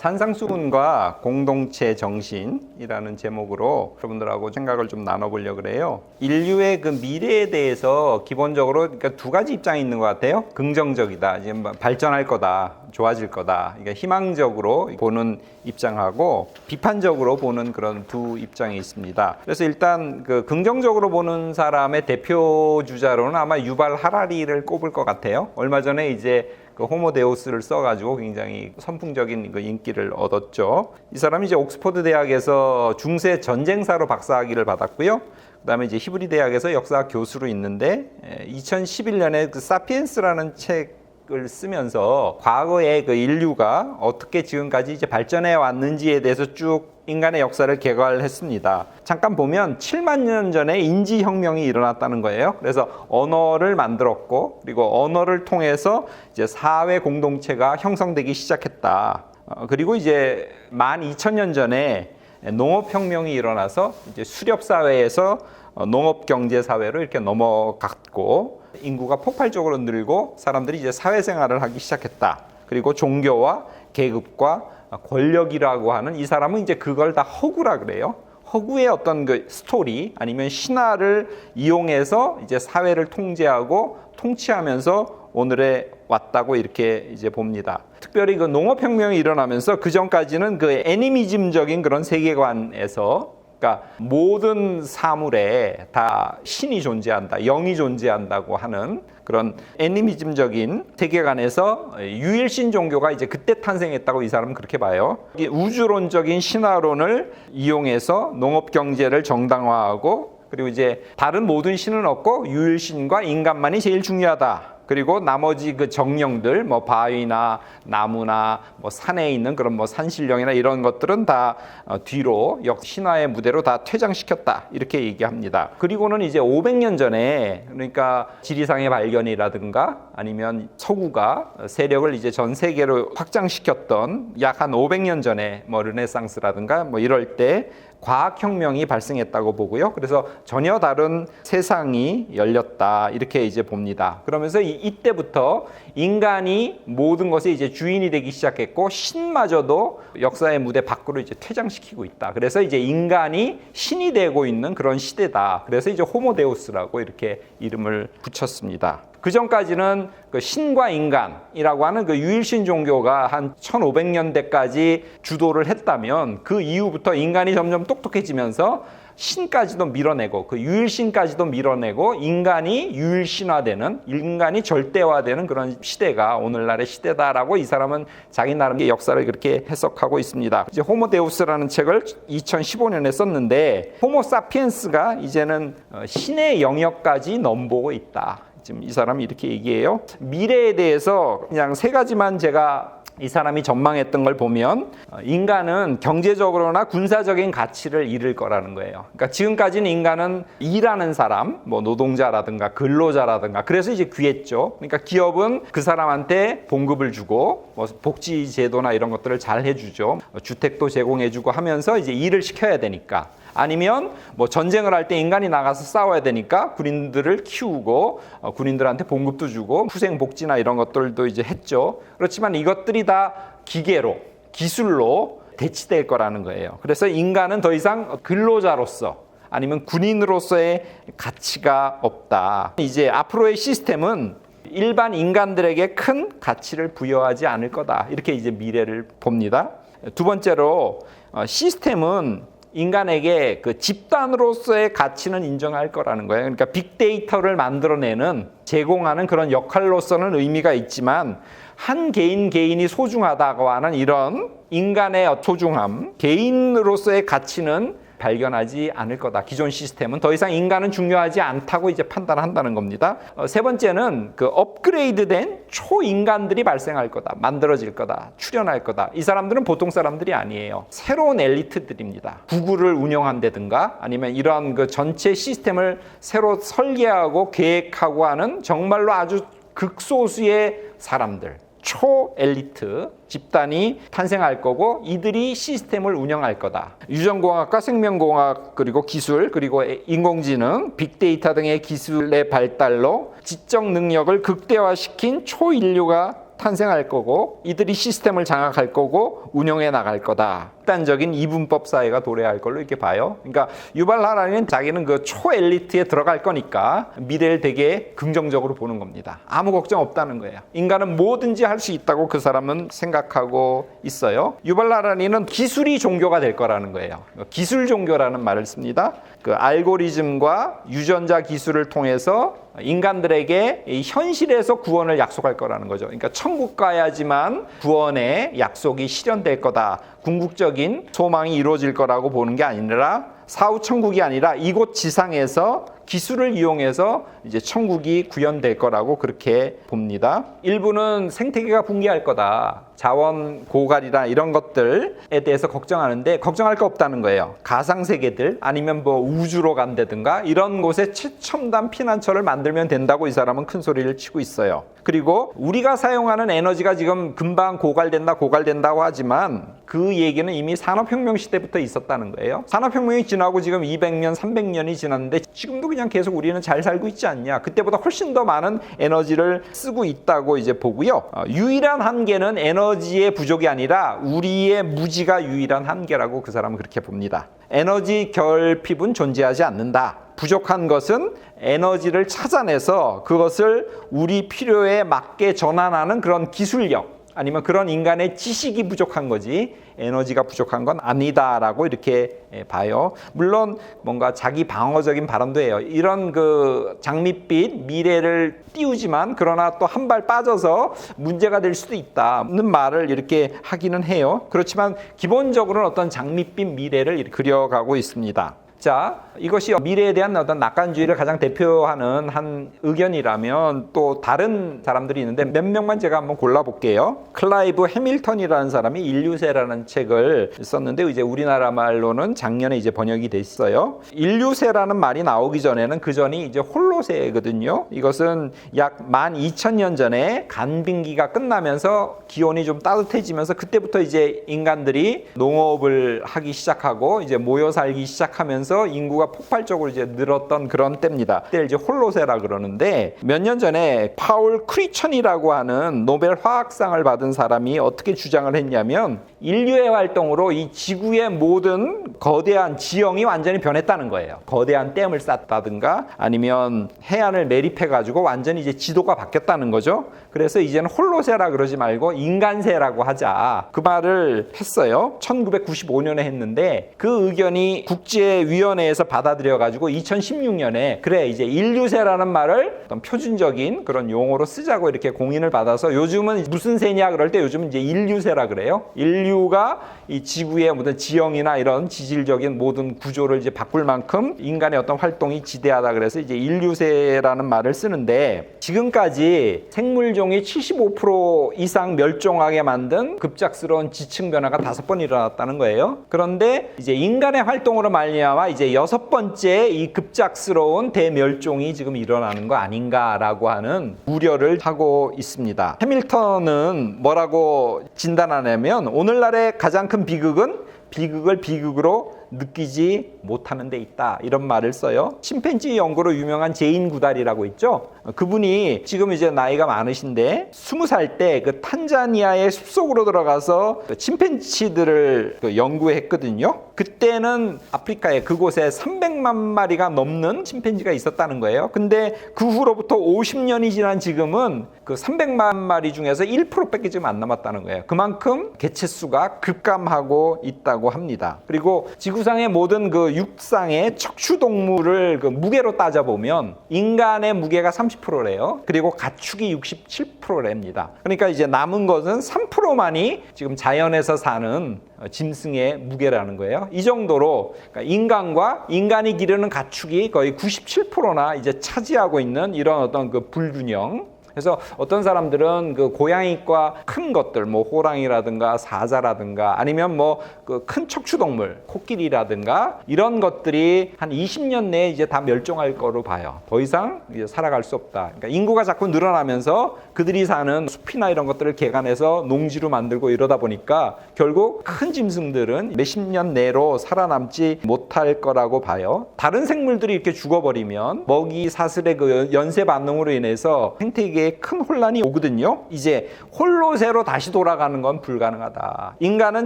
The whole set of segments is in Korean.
산상수훈과 공동체 정신이라는 제목으로 여러분들하고 생각을 좀 나눠보려고 그래요. 인류의 그 미래에 대해서 기본적으로 그러니까 두 가지 입장이 있는 것 같아요. 긍정적이다, 이제 발전할 거다, 좋아질 거다, 그러니까 희망적으로 보는 입장하고 비판적으로 보는 그런 두 입장이 있습니다. 그래서 일단 그 긍정적으로 보는 사람의 대표 주자로는 아마 유발 하라리를 꼽을 것 같아요. 얼마 전에 이제 그 호모데우스를 써가지고 굉장히 선풍적인 그 인기를 얻었죠. 이 사람이 이제 옥스퍼드 대학에서 중세 전쟁사로 박사학위를 받았고요. 그다음에 이제 히브리 대학에서 역사학 교수로 있는데 2011년에 그 사피엔스라는 책을 쓰면서 과거의 그 인류가 어떻게 지금까지 이제 발전해 왔는지에 대해서 쭉 인간의 역사를 개괄했습니다. 잠깐 보면 7만 년 전에 인지혁명이 일어났다는 거예요. 그래서 언어를 만들었고, 그리고 언어를 통해서 이제 사회 공동체가 형성되기 시작했다. 그리고 이제 12,000년 전에 농업혁명이 일어나서 이제 수렵사회에서 농업경제사회로 이렇게 넘어갔고, 인구가 폭발적으로 늘고 사람들이 이제 사회생활을 하기 시작했다. 그리고 종교와 계급과 권력이라고 하는 이 사람은 이제 그걸 다 허구라 그래요. 허구의 어떤 그 스토리 아니면 신화를 이용해서 이제 사회를 통제하고 통치하면서 오늘에 왔다고 이렇게 이제 봅니다. 특별히 그 농업혁명이 일어나면서 그 전까지는 그 애니미즘적인 그런 세계관에서 그러니까 모든 사물에 다 신이 존재한다, 영이 존재한다고 하는 그런 애니미즘적인 세계관에서 유일신 종교가 이제 그때 탄생했다고 이 사람은 그렇게 봐요. 우주론적인 신화론을 이용해서 농업 경제를 정당화하고, 그리고 이제 다른 모든 신은 없고 유일신과 인간만이 제일 중요하다. 그리고 나머지 그 정령들, 뭐 바위나 나무나 뭐 산에 있는 그런 뭐 산신령이나 이런 것들은 다 뒤로 신화의 무대로 다 퇴장시켰다. 이렇게 얘기합니다. 그리고는 이제 500년 전에, 그러니까 지리상의 발견이라든가 아니면 서구가 세력을 이제 전 세계로 확장시켰던 약 한 500년 전에 뭐 르네상스라든가 뭐 이럴 때 과학혁명이 발생했다고 보고요. 그래서 전혀 다른 세상이 열렸다. 이렇게 이제 봅니다. 그러면서 이때부터 인간이 모든 것에 이제 주인이 되기 시작했고, 신마저도 역사의 무대 밖으로 이제 퇴장시키고 있다. 그래서 이제 인간이 신이 되고 있는 그런 시대다. 그래서 이제 호모데우스라고 이렇게 이름을 붙였습니다. 그 전까지는 그 신과 인간이라고 하는 그 유일신 종교가 한 1500년대까지 주도를 했다면, 그 이후부터 인간이 점점 똑똑해지면서 신까지도 밀어내고 그 유일신까지도 밀어내고 인간이 유일신화되는, 인간이 절대화되는 그런 시대가 오늘날의 시대다라고 이 사람은 자기 나름의 역사를 그렇게 해석하고 있습니다. 이제 호모데우스라는 책을 2015년에 썼는데, 호모사피엔스가 이제는 신의 영역까지 넘보고 있다. 지금 이 사람이 이렇게 얘기해요. 미래에 대해서 그냥 세 가지만 제가 이 사람이 전망했던 걸 보면, 인간은 경제적으로나 군사적인 가치를 잃을 거라는 거예요. 그러니까 지금까지는 인간은 일하는 사람, 뭐 노동자라든가 근로자라든가, 그래서 이제 귀했죠. 그러니까 기업은 그 사람한테 봉급을 주고 뭐 복지 제도나 이런 것들을 잘 해주죠. 주택도 제공해주고 하면서 이제 일을 시켜야 되니까. 아니면 뭐 전쟁을 할 때 인간이 나가서 싸워야 되니까 군인들을 키우고 군인들한테 봉급도 주고 후생 복지나 이런 것들도 이제 했죠. 그렇지만 이것들이 다 기계로, 기술로 대치될 거라는 거예요. 그래서 인간은 더 이상 근로자로서 아니면 군인으로서의 가치가 없다. 이제 앞으로의 시스템은 일반 인간들에게 큰 가치를 부여하지 않을 거다. 이렇게 이제 미래를 봅니다. 두 번째로, 시스템은 인간에게 그 집단으로서의 가치는 인정할 거라는 거예요. 그러니까 빅데이터를 만들어내는, 제공하는 그런 역할로서는 의미가 있지만, 한 개인이 소중하다고 하는 이런 인간의 소중함, 개인으로서의 가치는 발견하지 않을 거다. 기존 시스템은 더 이상 인간은 중요하지 않다고 이제 판단한다는 겁니다. 세 번째는 그 업그레이드된 초인간들이 발생할 거다. 만들어질 거다. 출현할 거다. 이 사람들은 보통 사람들이 아니에요. 새로운 엘리트들입니다. 구글을 운영한다든가 아니면 이런 그 전체 시스템을 새로 설계하고 계획하고 하는 정말로 아주 극소수의 사람들, 초엘리트 집단이 탄생할 거고, 이들이 시스템을 운영할 거다. 유전공학과 생명공학, 그리고 기술, 그리고 인공지능, 빅데이터 등의 기술의 발달로 지적 능력을 극대화시킨 초인류가 탄생할 거고 이들이 시스템을 장악할 거고 운영해 나갈 거다. 극단적인 이분법 사회가 도래할 걸로 이렇게 봐요. 그러니까 유발 하라리는 자기는 그 초엘리트에 들어갈 거니까 미래를 되게 긍정적으로 보는 겁니다. 아무 걱정 없다는 거예요. 인간은 뭐든지 할 수 있다고 그 사람은 생각하고 있어요. 유발 하라리는 기술이 종교가 될 거라는 거예요. 기술 종교라는 말을 씁니다. 그 알고리즘과 유전자 기술을 통해서 인간들에게 이 현실에서 구원을 약속할 거라는 거죠. 그러니까 천국 가야지만 구원의 약속이 실현될 거다. 궁극적인 소망이 이루어질 거라고 보는 게 아니라 사후 천국이 아니라 이곳 지상에서 기술을 이용해서 이제 천국이 구현될 거라고 그렇게 봅니다. 일부는 생태계가 붕괴할 거다. 자원 고갈이나 이런 것들에 대해서 걱정하는데 걱정할 거 없다는 거예요. 가상세계들 아니면 뭐 우주로 간다든가 이런 곳에 최첨단 피난처를 만들면 된다고 이 사람은 큰 소리를 치고 있어요. 그리고 우리가 사용하는 에너지가 지금 금방 고갈된다고 하지만 그 얘기는 이미 산업혁명 시대부터 있었다는 거예요. 산업혁명이 지나고 지금 200년, 300년이 지났는데 지금도 그냥 계속 우리는 잘 살고 있지 않냐. 그때보다 훨씬 더 많은 에너지를 쓰고 있다고 이제 보고요. 유일한 한계는 에너지의 부족이 아니라 우리의 무지가 유일한 한계라고 그 사람은 그렇게 봅니다. 에너지 결핍은 존재하지 않는다. 부족한 것은 에너지를 찾아내서 그것을 우리 필요에 맞게 전환하는 그런 기술력 아니면 그런 인간의 지식이 부족한 거지 에너지가 부족한 건 아니다라고 이렇게 봐요. 물론 뭔가 자기 방어적인 발언도 해요. 이런 그 장밋빛 미래를 띄우지만 그러나 또 한 발 빠져서 문제가 될 수도 있다는 말을 이렇게 하기는 해요. 그렇지만 기본적으로는 어떤 장밋빛 미래를 그려가고 있습니다. 자, 이것이 미래에 대한 어떤 낙관주의를 가장 대표하는 한 의견이라면 또 다른 사람들이 있는데 몇 명만 제가 한번 골라볼게요. 클라이브 해밀턴이라는 사람이 인류세라는 책을 썼는데 이제 우리나라 말로는 작년에 이제 번역이 됐어요. 인류세라는 말이 나오기 전에는 그 전이 이제 홀로세거든요. 이것은 약 12,000년 전에 간빙기가 끝나면서 기온이 좀 따뜻해지면서 그때부터 이제 인간들이 농업을 하기 시작하고 이제 모여 살기 시작하면서 인구가 폭발적으로 이제 늘었던 그런 때입니다. 그때 이제 홀로세라 그러는데 몇 년 전에 파울 크리천이라고 하는 노벨 화학상을 받은 사람이 어떻게 주장을 했냐면 인류의 활동으로 이 지구의 모든 거대한 지형이 완전히 변했다는 거예요. 거대한 댐을 쌓다든가 아니면 해안을 매립해가지고 완전히 이제 지도가 바뀌었다는 거죠. 그래서 이제는 홀로세라 그러지 말고 인간세라고 하자. 그 말을 했어요. 1995년에 했는데 그 의견이 국제위원회에서 받아들여가지고 2016년에 그래 이제 인류세라는 말을 어떤 표준적인 그런 용어로 쓰자고 이렇게 공인을 받아서 요즘은 무슨 세냐 그럴 때 요즘은 이제 인류세라 그래요. 인류가 이 지구의 모든 지형이나 이런 지질적인 모든 구조를 이제 바꿀 만큼 인간의 어떤 활동이 지대하다 그래서 이제 인류세라는 말을 쓰는데 지금까지 생물종이 75% 이상 멸종하게 만든 급작스러운 지층 변화가 5번 일어났다는 거예요. 그런데 이제 인간의 활동으로 말미암아 이제 6번째 이 급작스러운 대멸종이 지금 일어나는 거 아닌가라고 하는 우려를 하고 있습니다. 해밀턴은 뭐라고 진단하냐면 오늘날의 가장 큰 비극은 비극을 비극으로 느끼지 못하는 데 있다 이런 말을 써요. 침팬지 연구로 유명한 제인 구달이라고 있죠. 그분이 지금 이제 나이가 많으신데 20살 때 그 탄자니아의 숲속으로 들어가서 그 침팬지들을 연구했거든요. 그때는 아프리카에 그곳에 300만 마리가 넘는 침팬지가 있었다는 거예요. 근데 그 후로부터 50년이 지난 지금은 그 300만 마리 중에서 1%밖에 지금 안 남았다는 거예요. 그만큼 개체수가 급감하고 있다고 합니다. 그리고 지구상의 모든 그 육상의 척추동물을 그 무게로 따져보면 인간의 무게가 30%래요. 그리고 가축이 67%랍니다. 그러니까 이제 남은 것은 3%만이 지금 자연에서 사는 짐승의 무게라는 거예요. 이 정도로 그러니까 인간이 기르는 가축이 거의 97%나 이제 차지하고 있는 이런 어떤 그 불균형. 그래서 어떤 사람들은 그 고양이과 큰 것들, 뭐 호랑이라든가 사자라든가 아니면 뭐 그 큰 척추동물, 코끼리라든가 이런 것들이 한 20년 내에 이제 다 멸종할 거로 봐요. 더 이상 이제 살아갈 수 없다. 그러니까 인구가 자꾸 늘어나면서 그들이 사는 숲이나 이런 것들을 개간해서 농지로 만들고 이러다 보니까 결국 큰 짐승들은 몇십 년 내로 살아남지 못할 거라고 봐요. 다른 생물들이 이렇게 죽어버리면 먹이 사슬의 그 연쇄 반응으로 인해서 생태계에 굉장히 큰 혼란이 오거든요. 이제 홀로세로 다시 돌아가는 건 불가능하다. 인간은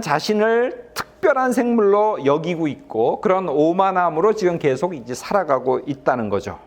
자신을 특별한 생물로 여기고 있고 그런 오만함으로 지금 계속 이제 살아가고 있다는 거죠.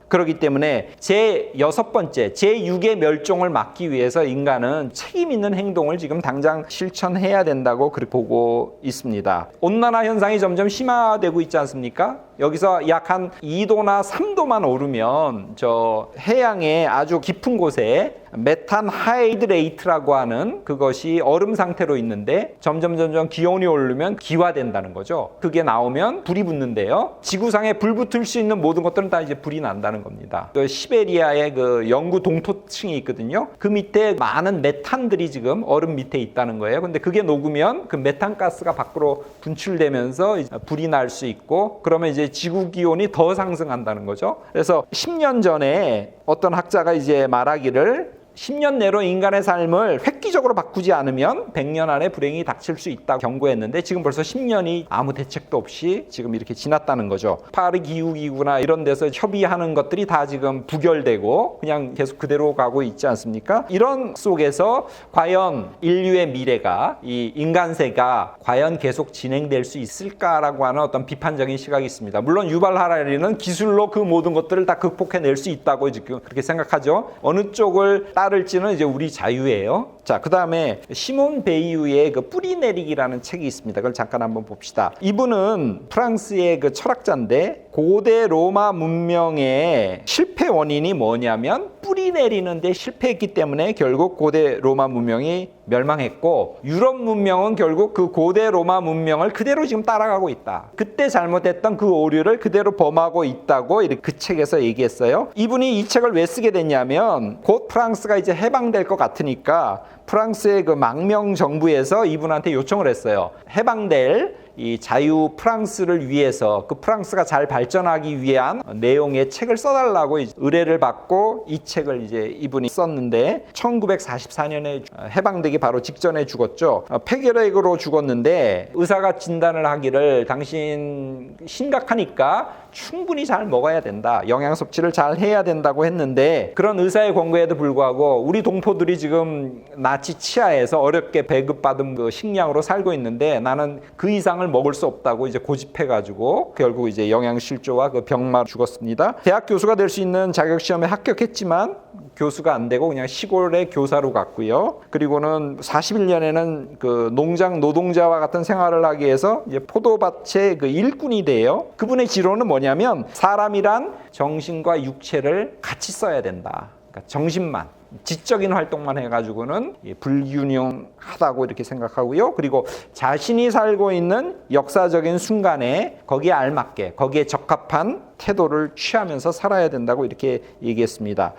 그렇기 때문에 제6번째, 제6의 멸종을 막기 위해서 인간은 책임 있는 행동을 지금 당장 실천해야 된다고 그렇게 보고 있습니다. 온난화 현상이 점점 심화되고 있지 않습니까? 여기서 약 한 2도나 3도만 오르면 저 해양의 아주 깊은 곳에 메탄 하이드레이트라고 하는 그것이 얼음 상태로 있는데 점점 기온이 오르면 기화된다는 거죠. 그게 나오면 불이 붙는데요. 지구상에 불 붙을 수 있는 모든 것들은 다 이제 불이 난다는 겁니다. 그 시베리아의 그 영구 동토층이 있거든요. 그 밑에 많은 메탄들이 지금 얼음 밑에 있다는 거예요. 근데 그게 녹으면 그 메탄 가스가 밖으로 분출되면서 불이 날 수 있고 그러면 이제 지구 기온이 더 상승한다는 거죠. 그래서 10년 전에 어떤 학자가 이제 말하기를 10년 내로 인간의 삶을 획기적으로 바꾸지 않으면 100년 안에 불행이 닥칠 수 있다고 경고했는데 지금 벌써 10년이 아무 대책도 없이 지금 이렇게 지났다는 거죠. 파리 기후기구나 이런 데서 협의하는 것들이 다 지금 부결되고 그냥 계속 그대로 가고 있지 않습니까? 이런 속에서 과연 인류의 미래가 이 인간세가 과연 계속 진행될 수 있을까라고 하는 어떤 비판적인 시각이 있습니다. 물론 유발 하라리는 기술로 그 모든 것들을 다 극복해낼 수 있다고 지금 그렇게 생각하죠. 어느 쪽을 따를지는 이제 우리 자유예요. 자, 그 다음에 시몬 베이유의 그 뿌리 내리기라는 책이 있습니다. 그걸 잠깐 한번 봅시다. 이분은 프랑스의 그 철학자인데 고대 로마 문명의 실패 원인이 뭐냐면 뿌리 내리는데 실패했기 때문에 결국 고대 로마 문명이 멸망했고 유럽 문명은 결국 그 고대 로마 문명을 그대로 지금 따라가고 있다. 그때 잘못했던 그 오류를 그대로 범하고 있다고 이렇게 그 책에서 얘기했어요. 이분이 이 책을 왜 쓰게 됐냐면 곧 프랑스가 이제 해방될 것 같으니까 프랑스의 그 망명 정부에서 이분한테 요청을 했어요. 해방될 이 자유 프랑스를 위해서 그 프랑스가 잘 발전하기 위한 내용의 책을 써달라고 의뢰를 받고 이 책을 이제 이분이 썼는데 1944년에 해방되기 바로 직전에 죽었죠. 폐결핵으로 죽었는데 의사가 진단을 하기를 당신 심각하니까 충분히 잘 먹어야 된다. 영양 섭취를 잘 해야 된다고 했는데 그런 의사의 권고에도 불구하고 우리 동포들이 지금 나치 치하에서 어렵게 배급받은 그 식량으로 살고 있는데 나는 그 이상을 먹을 수 없다고 이제 고집해가지고 결국 이제 영양실조와 그 병마로 죽었습니다. 대학 교수가 될 수 있는 자격시험에 합격했지만 교수가 안 되고 그냥 시골의 교사로 갔고요. 그리고는 41년에는 그 농장 노동자와 같은 생활을 하기 위해서 이제 포도밭의 그 일꾼이 돼요. 그분의 지론은 뭐냐면 사람이란 정신과 육체를 같이 써야 된다. 그러니까 정신만 지적인 활동만 해가지고는 불균형하다고 이렇게 생각하고요. 그리고 자신이 살고 있는 역사적인 순간에 거기에 알맞게 거기에 적합한 태도를 취하면서 살아야 된다고 이렇게 얘기했습니다.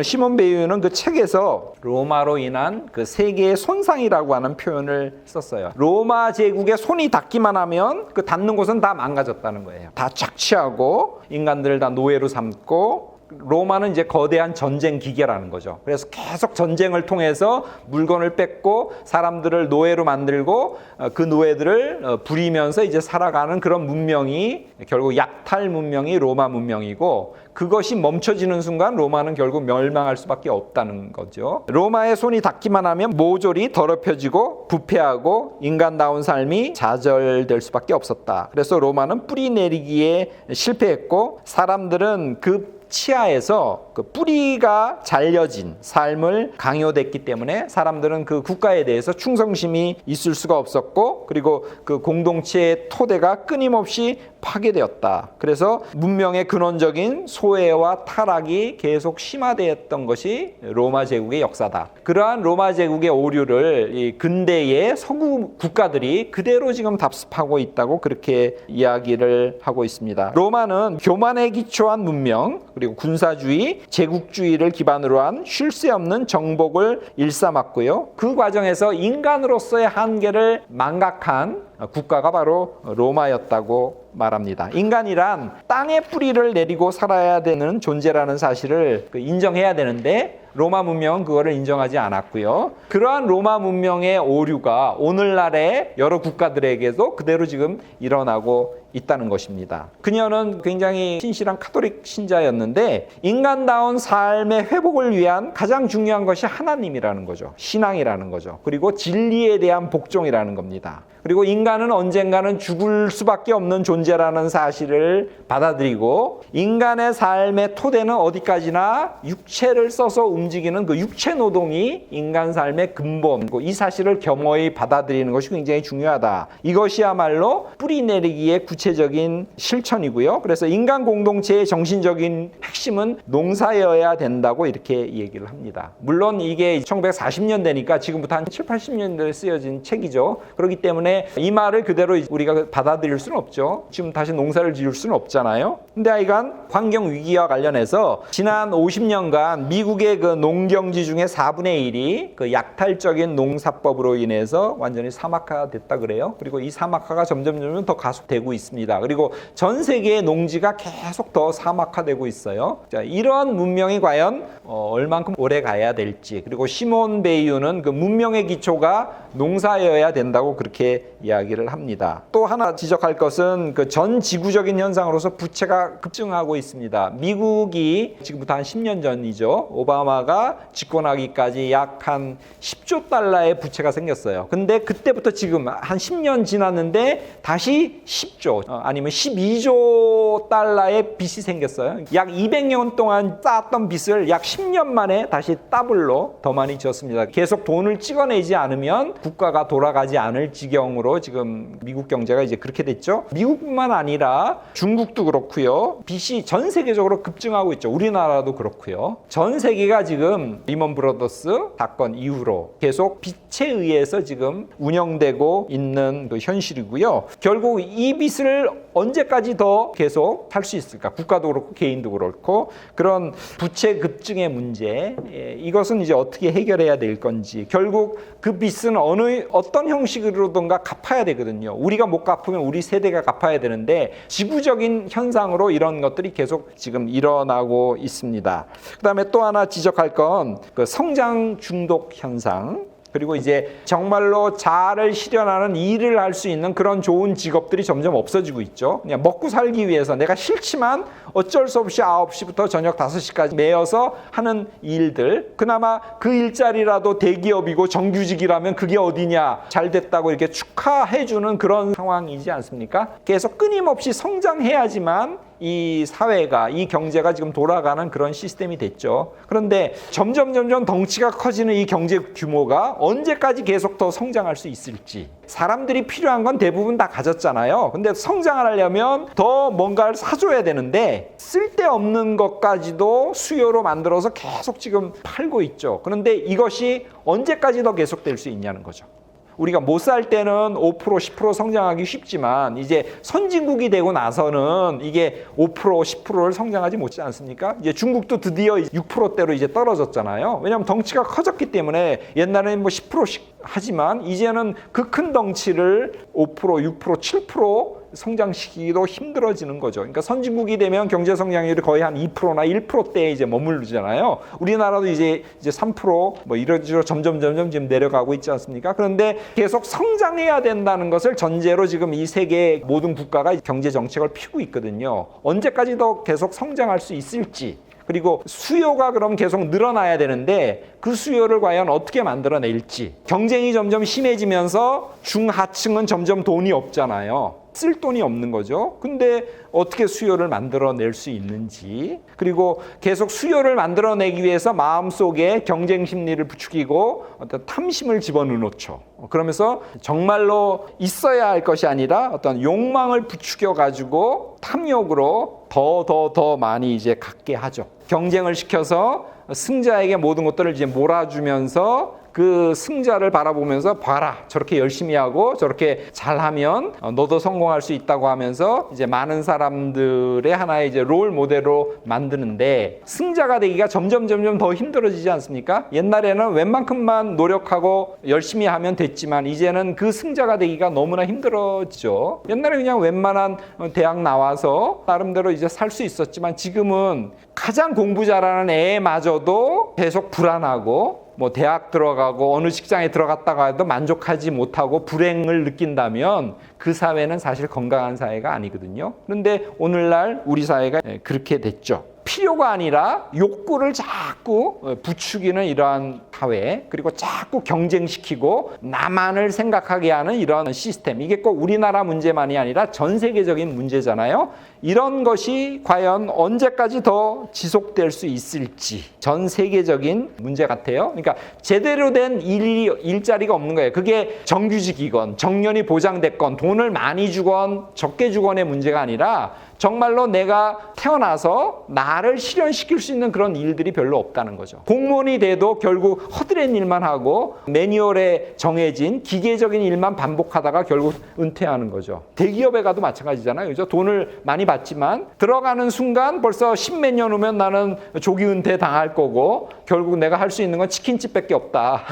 시몬 베이유는 그 책에서 로마로 인한 그 세계의 손상이라고 하는 표현을 썼어요. 로마 제국의 손이 닿기만 하면 그 닿는 곳은 다 망가졌다는 거예요. 다 착취하고 인간들을 다 노예로 삼고 로마는 이제 거대한 전쟁 기계라는 거죠. 그래서 계속 전쟁을 통해서 물건을 뺏고 사람들을 노예로 만들고 그 노예들을 부리면서 이제 살아가는 그런 문명이 결국 약탈 문명이 로마 문명이고 그것이 멈춰지는 순간 로마는 결국 멸망할 수밖에 없다는 거죠. 로마의 손이 닿기만 하면 모조리 더럽혀지고 부패하고 인간다운 삶이 좌절될 수밖에 없었다. 그래서 로마는 뿌리 내리기에 실패했고 사람들은 그 치하에서 그 뿌리가 잘려진 삶을 강요됐기 때문에 사람들은 그 국가에 대해서 충성심이 있을 수가 없었고 그리고 그 공동체의 토대가 끊임없이 파괴되었다. 그래서 문명의 근원적인 소외와 타락이 계속 심화되었던 것이 로마 제국의 역사다. 그러한 로마 제국의 오류를 이 근대의 서구 국가들이 그대로 지금 답습하고 있다고 그렇게 이야기를 하고 있습니다. 로마는 교만에 기초한 문명 그리고 군사주의, 제국주의를 기반으로 한 쉴 새 없는 정복을 일삼았고요. 그 과정에서 인간으로서의 한계를 망각한 국가가 바로 로마였다고 말합니다. 인간이란 땅에 뿌리를 내리고 살아야 되는 존재라는 사실을 인정해야 되는데 로마 문명은 그거를 인정하지 않았고요. 그러한 로마 문명의 오류가 오늘날의 여러 국가들에게도 그대로 지금 일어나고 있다는 것입니다. 그녀는 굉장히 신실한 카톨릭 신자였는데 인간다운 삶의 회복을 위한 가장 중요한 것이 하나님이라는 거죠. 신앙이라는 거죠. 그리고 진리에 대한 복종이라는 겁니다. 그리고 인간은 언젠가는 죽을 수밖에 없는 존재라는 사실을 받아들이고 인간의 삶의 토대는 어디까지나 육체를 써서 움직이는 그 육체 노동이 인간 삶의 근본이고 이 사실을 겸허히 받아들이는 것이 굉장히 중요하다. 이것이야말로 뿌리 내리기의 구체적인 실천이고요. 그래서 인간 공동체의 정신적인 핵심은 농사여야 된다고 이렇게 얘기를 합니다. 물론 이게 1940년대니까 지금부터 한 7, 80년대에 쓰여진 책이죠. 그렇기 때문에 이 말을 그대로 우리가 받아들일 수는 없죠. 지금 다시 농사를 지을 수는 없잖아요. 근데 하여간 환경 위기와 관련해서 지난 50년간 미국의 그 농경지 중에 4분의 1이 그 약탈적인 농사법으로 인해서 완전히 사막화됐다 그래요. 그리고 이 사막화가 점점 더 가속되고 있습니다. 그리고 전 세계의 농지가 계속 더 사막화되고 있어요. 자, 이러한 문명이 과연 얼만큼 오래 가야 될지, 그리고 시몬 베이유는 그 문명의 기초가 농사여야 된다고 그렇게 이야기를 합니다. 또 하나 지적할 것은 그 전 지구적인 현상으로서 부채가 급증하고 있습니다. 미국이 지금부터 한 10년 전이죠. 오바마가 집권하기까지 약 한 10조 달러의 부채가 생겼어요. 근데 그때부터 지금 한 10년 지났는데 다시 10조 아니면 12조 달러의 빚이 생겼어요. 약 200년 동안 쌓았던 빚을 약 10년 만에 다시 더블로 더 많이 지었습니다. 계속 돈을 찍어내지 않으면 국가가 돌아가지 않을 지경으로 지금 미국 경제가 이제 그렇게 됐죠. 미국뿐만 아니라 중국도 그렇고요. 빚이 전 세계적으로 급증하고 있죠. 우리나라도 그렇고요. 전 세계가 지금 리먼 브러더스 사건 이후로 계속 빚에 의해서 지금 운영되고 있는 그 현실이고요. 결국 이 빚을 언제까지 더 계속 할 수 있을까? 국가도 그렇고 개인도 그렇고 그런 부채 급증의 문제, 이것은 이제 어떻게 해결해야 될 건지, 결국 그 빚은 어떤 형식으로든가 갚아야 되거든요. 우리가 못 갚으면 우리 세대가 갚아야 되는데 지구적인 현상으로 이런 것들이 계속 지금 일어나고 있습니다. 그다음에 또 하나 지적할 건 그 성장 중독 현상. 그리고 이제 정말로 자아를 실현하는 일을 할 수 있는 그런 좋은 직업들이 점점 없어지고 있죠. 그냥 먹고 살기 위해서 내가 싫지만 어쩔 수 없이 9시부터 저녁 5시까지 매여서 하는 일들, 그나마 그 일자리라도 대기업이고 정규직이라면 그게 어디냐, 잘 됐다고 이렇게 축하해주는 그런 상황이지 않습니까? 계속 끊임없이 성장해야지만 이 사회가, 이 경제가 지금 돌아가는 그런 시스템이 됐죠. 그런데 점점 덩치가 커지는 이 경제 규모가 언제까지 계속 더 성장할 수 있을지. 사람들이 필요한 건 대부분 다 가졌잖아요. 근데 성장을 하려면 더 뭔가를 사줘야 되는데 쓸데없는 것까지도 수요로 만들어서 계속 지금 팔고 있죠. 그런데 이것이 언제까지 더 계속될 수 있냐는 거죠. 우리가 못 살 때는 5%, 10% 성장하기 쉽지만 이제 선진국이 되고 나서는 이게 5%, 10%를 성장하지 못하지 않습니까? 이제 중국도 드디어 6%대로 이제 떨어졌잖아요. 왜냐하면 덩치가 커졌기 때문에 옛날에는 뭐 10%씩 하지만 이제는 그 큰 덩치를 5%, 6%, 7% 성장시키기도 힘들어지는 거죠. 그러니까 선진국이 되면 경제 성장률이 거의 한 2%나 1%대에 이제 머무르잖아요. 우리나라도 이제 3% 뭐 이런 식으로 점점 지금 내려가고 있지 않습니까? 그런데 계속 성장해야 된다는 것을 전제로 지금 이 세계 모든 국가가 경제 정책을 피우고 있거든요. 언제까지 더 계속 성장할 수 있을지. 그리고 수요가 그럼 계속 늘어나야 되는데 그 수요를 과연 어떻게 만들어낼지. 경쟁이 점점 심해지면서 중하층은 점점 돈이 없잖아요. 쓸 돈이 없는 거죠. 근데 어떻게 수요를 만들어낼 수 있는지, 그리고 계속 수요를 만들어내기 위해서 마음속에 경쟁 심리를 부추기고 어떤 탐심을 집어넣죠. 그러면서 정말로 있어야 할 것이 아니라 어떤 욕망을 부추겨 가지고 탐욕으로 더 많이 이제 갖게 하죠. 경쟁을 시켜서 승자에게 모든 것들을 이제 몰아주면서 그 승자를 바라보면서 봐라, 저렇게 열심히 하고 저렇게 잘하면 너도 성공할 수 있다고 하면서 이제 많은 사람들의 하나의 이제 롤 모델로 만드는데, 승자가 되기가 점점 더 힘들어지지 않습니까? 옛날에는 웬만큼만 노력하고 열심히 하면 됐지만 이제는 그 승자가 되기가 너무나 힘들어지죠. 옛날에 그냥 웬만한 대학 나와서 나름대로 이제 살 수 있었지만 지금은 가장 공부 잘하는 애마저도 계속 불안하고, 뭐 대학 들어가고 어느 직장에 들어갔다가 해도 만족하지 못하고 불행을 느낀다면 그 사회는 사실 건강한 사회가 아니거든요. 그런데 오늘날 우리 사회가 그렇게 됐죠. 필요가 아니라 욕구를 자꾸 부추기는 이러한 사회, 그리고 자꾸 경쟁시키고 나만을 생각하게 하는 이런 시스템, 이게 꼭 우리나라 문제만이 아니라 전 세계적인 문제잖아요. 이런 것이 과연 언제까지 더 지속될 수 있을지 전 세계적인 문제 같아요. 그러니까 제대로 된 일자리가 없는 거예요. 그게 정규직이건 정년이 보장됐건 돈을 많이 주건 적게 주건의 문제가 아니라 정말로 내가 태어나서 나를 실현시킬 수 있는 그런 일들이 별로 없다는 거죠. 공무원이 돼도 결국 허드렛 일만 하고 매뉴얼에 정해진 기계적인 일만 반복하다가 결국 은퇴하는 거죠. 대기업에 가도 마찬가지잖아요. 그죠? 돈을 많이 받지만 들어가는 순간 벌써 십몇 년 후면 나는 조기 은퇴 당할 거고 결국 내가 할 수 있는 건 치킨집밖에 없다.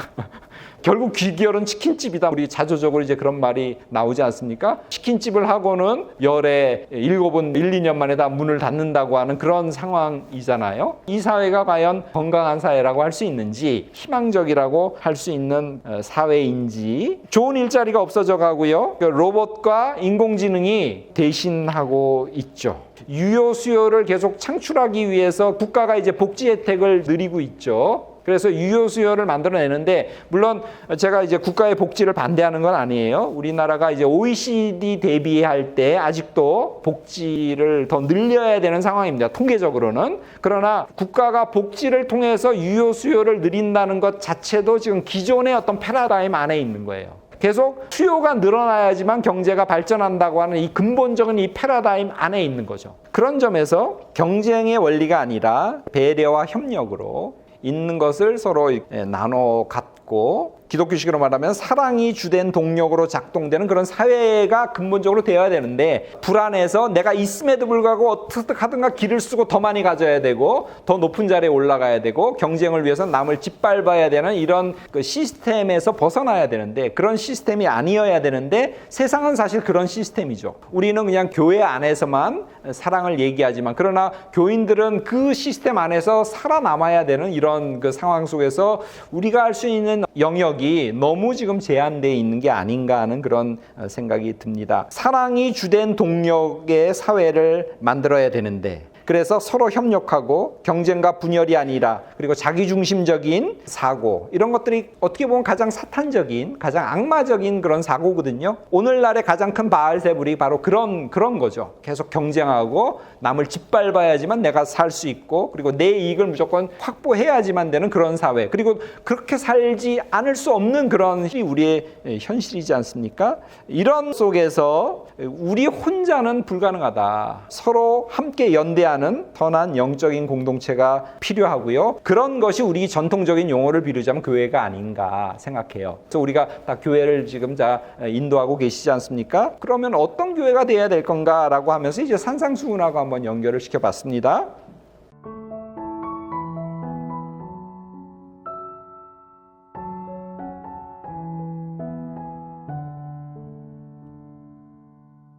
결국 귀결은 치킨집이다. 우리 자조적으로 이제 그런 말이 나오지 않습니까? 치킨집을 하고는 열에 7은 1, 2년 만에 다 문을 닫는다고 하는 그런 상황이잖아요. 이 사회가 과연 건강한 사회라고 할 수 있는지, 희망적이라고 할 수 있는 사회인지. 좋은 일자리가 없어져 가고요. 로봇과 인공지능이 대신하고 있죠. 유효 수요를 계속 창출하기 위해서 국가가 이제 복지 혜택을 늘리고 있죠. 그래서 유효 수요를 만들어내는데, 물론 제가 이제 국가의 복지를 반대하는 건 아니에요. 우리나라가 이제 OECD 대비할 때 아직도 복지를 더 늘려야 되는 상황입니다. 통계적으로는. 그러나 국가가 복지를 통해서 유효 수요를 늘린다는 것 자체도 지금 기존의 어떤 패러다임 안에 있는 거예요. 계속 수요가 늘어나야지만 경제가 발전한다고 하는 이 근본적인 이 패러다임 안에 있는 거죠. 그런 점에서 경쟁의 원리가 아니라 배려와 협력으로 있는 것을 서로 나눠 갖고, 기독교식으로 말하면 사랑이 주된 동력으로 작동되는 그런 사회가 근본적으로 되어야 되는데, 불안해서 내가 있음에도 불구하고 어떻게 하든가 길을 쓰고 더 많이 가져야 되고 더 높은 자리에 올라가야 되고 경쟁을 위해서 남을 짓밟아야 되는 이런 그 시스템에서 벗어나야 되는데, 그런 시스템이 아니어야 되는데 세상은 사실 그런 시스템이죠. 우리는 그냥 교회 안에서만 사랑을 얘기하지만, 그러나 교인들은 그 시스템 안에서 살아남아야 되는 이런 그 상황 속에서 우리가 할 수 있는 영역이 너무 지금 제한되어 있는 게 아닌가 하는 그런 생각이 듭니다. 사랑이 주된 동력의 사회를 만들어야 되는데, 그래서 서로 협력하고 경쟁과 분열이 아니라, 그리고 자기중심적인 사고, 이런 것들이 어떻게 보면 가장 사탄적인, 가장 악마적인 그런 사고거든요. 오늘날의 가장 큰 바알세불이 바로 그런 거죠. 계속 경쟁하고 남을 짓밟아야지만 내가 살 수 있고, 그리고 내 이익을 무조건 확보해야지만 되는 그런 사회, 그리고 그렇게 살지 않을 수 없는 그런 우리의 현실이지 않습니까? 이런 속에서 우리 혼자는 불가능하다. 서로 함께 연대하는 선한 영적인 공동체가 필요하고요. 그런 것이 우리 전통적인 용어를 비르자면 교회가 아닌가 생각해요. 그래서 우리가 다 교회를 지금 다 인도하고 계시지 않습니까? 그러면 어떤 교회가 돼야 될 건가라고 하면서 이제 산상수훈하고 한번 연결을 시켜봤습니다.